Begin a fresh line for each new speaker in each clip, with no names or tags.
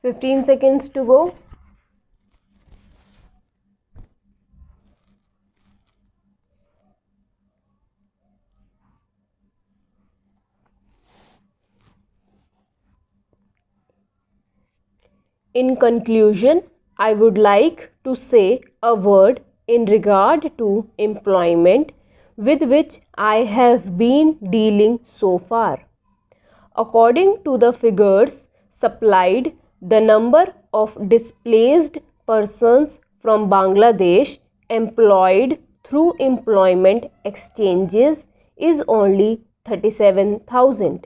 15 seconds to go. In conclusion, I would like to say a word in regard to employment with which I have been dealing so far. According to the figures supplied, the number of displaced persons from Bangladesh employed through employment exchanges is only 37,000.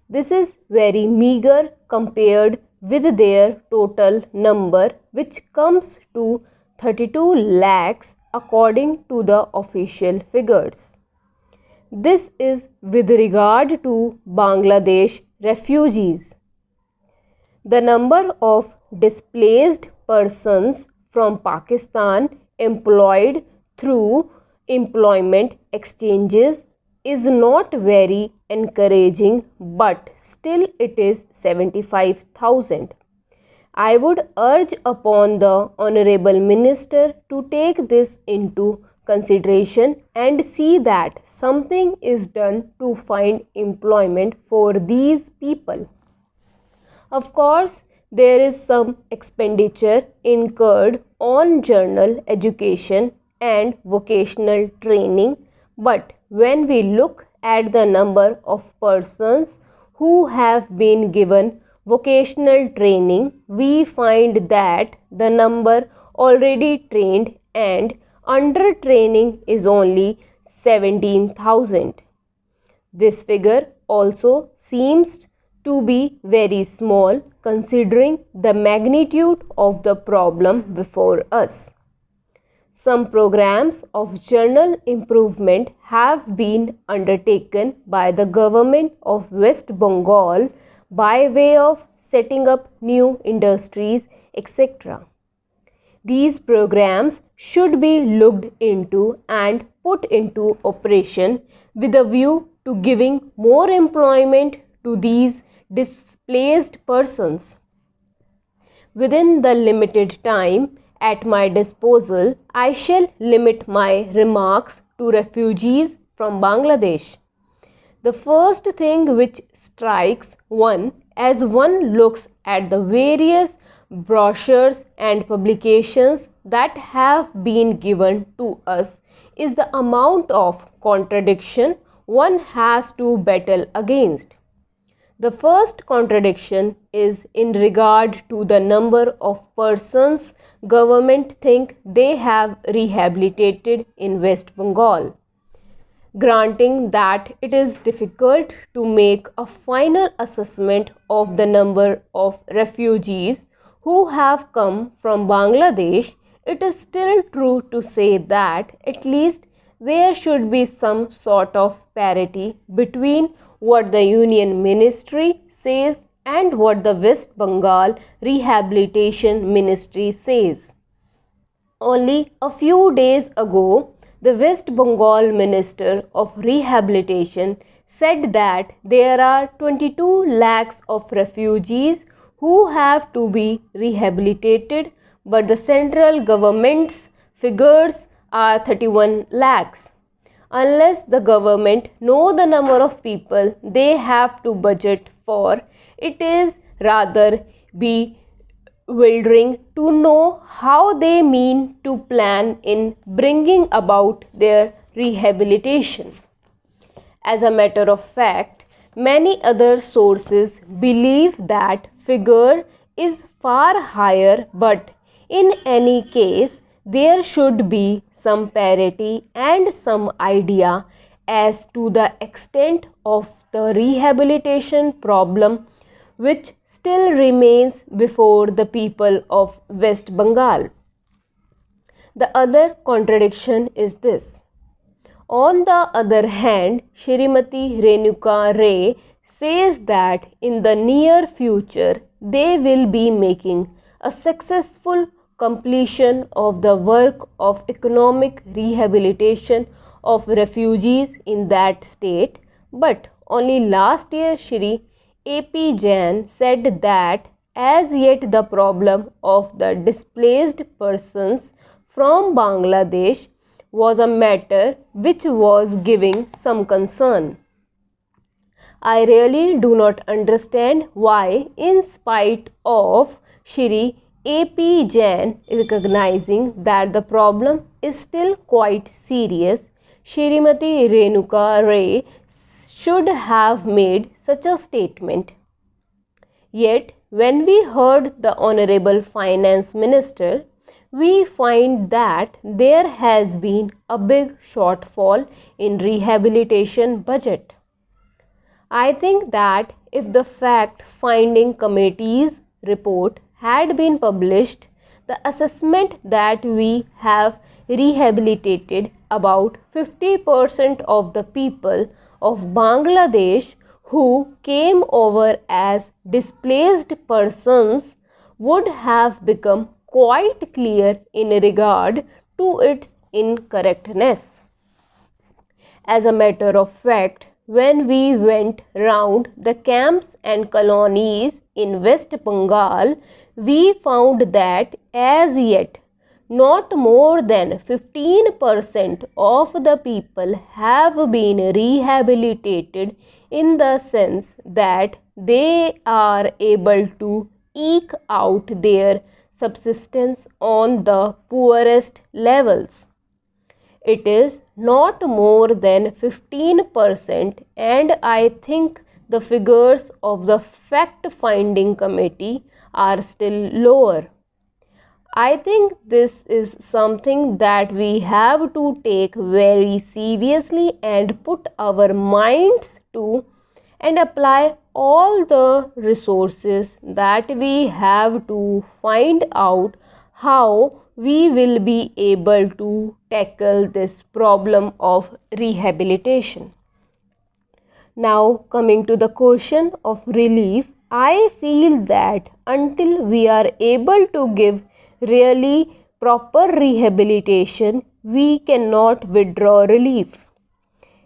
This is very meager compared with their total number, which comes to 32 lakhs according to the official figures. This is with regard to Bangladesh refugees. The number of displaced persons from Pakistan employed through employment exchanges is not very encouraging, but still it is 75,000. I would urge upon the Honorable Minister to take this into consideration and see that something is done to find employment for these people. Of course, there is some expenditure incurred on general education and vocational training, but when we look at the number of persons who have been given vocational training, we find that the number already trained and under training is only 17,000. This figure also seems to be very small considering the magnitude of the problem before us. Some programs of general improvement have been undertaken by the government of West Bengal by way of setting up new industries, etc. These programs should be looked into and put into operation with a view to giving more employment to these displaced persons. Within the limited time at my disposal, I shall limit my remarks to refugees from Bangladesh. The first thing which strikes one as one looks at the various brochures and publications that have been given to us is the amount of contradiction one has to battle against. The first contradiction is in regard to the number of persons government think they have rehabilitated in West Bengal. Granting that it is difficult to make a final assessment of the number of refugees who have come from Bangladesh, it is still true to say that at least there should be some sort of parity between what the Union Ministry says and what the West Bengal Rehabilitation Ministry says. Only a few days ago, the West Bengal Minister of Rehabilitation said that there are 22 lakhs of refugees who have to be rehabilitated, but the central government's figures are 31 lakhs. Unless the government know the number of people they have to budget for, it is rather bewildering to know how they mean to plan in bringing about their rehabilitation. As a matter of fact, many other sources believe that figure is far higher, but in any case, there should be some parity and some idea as to the extent of the rehabilitation problem which still remains before the people of West Bengal. The other contradiction is this. On the other hand, Shrimati Renuka Ray says that in the near future they will be making a successful completion of the work of economic rehabilitation of refugees in that state, but only last year Shri A.P. Jain said that as yet the problem of the displaced persons from Bangladesh was a matter which was giving some concern. I really do not understand why, in spite of Shri A.P. Jain recognizing that the problem is still quite serious, Shrimati Renuka Ray should have made such a statement. Yet, when we heard the Honorable Finance Minister, we find that there has been a big shortfall in rehabilitation budget. I think that if the fact-finding committee's report had been published, the assessment that we have rehabilitated about 50% of the people of Bangladesh who came over as displaced persons would have become quite clear in regard to its incorrectness. As a matter of fact, when we went round the camps and colonies in West Bengal, we found that as yet not more than 15% of the people have been rehabilitated in the sense that they are able to eke out their subsistence on the poorest levels. It is not more than 15%, and I think the figures of the fact-finding committee are still lower. I think this is something that we have to take very seriously and put our minds to and apply all the resources that we have to find out how we will be able to tackle this problem of rehabilitation. Now, coming to the question of relief, I feel that until we are able to give really proper rehabilitation, we cannot withdraw relief.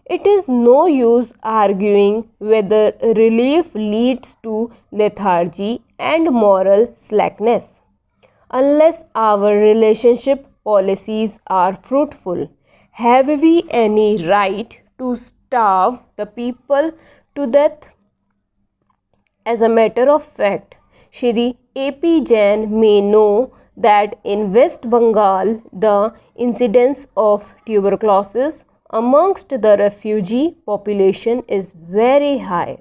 It is no use arguing whether relief leads to lethargy and moral slackness. Unless our relationship policies are fruitful, have we any right to starve the people to death? As a matter of fact, Shri A.P. Jain may know that in West Bengal the incidence of tuberculosis amongst the refugee population is very high.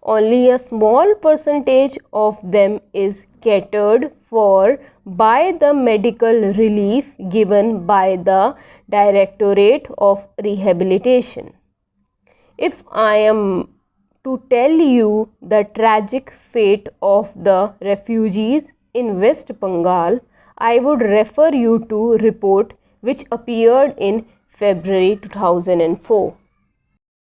Only a small percentage of them is catered for by the medical relief given by the Directorate of Rehabilitation. If I am to tell you the tragic fate of the refugees in West Bengal, I would refer you to a report which appeared in February 2004.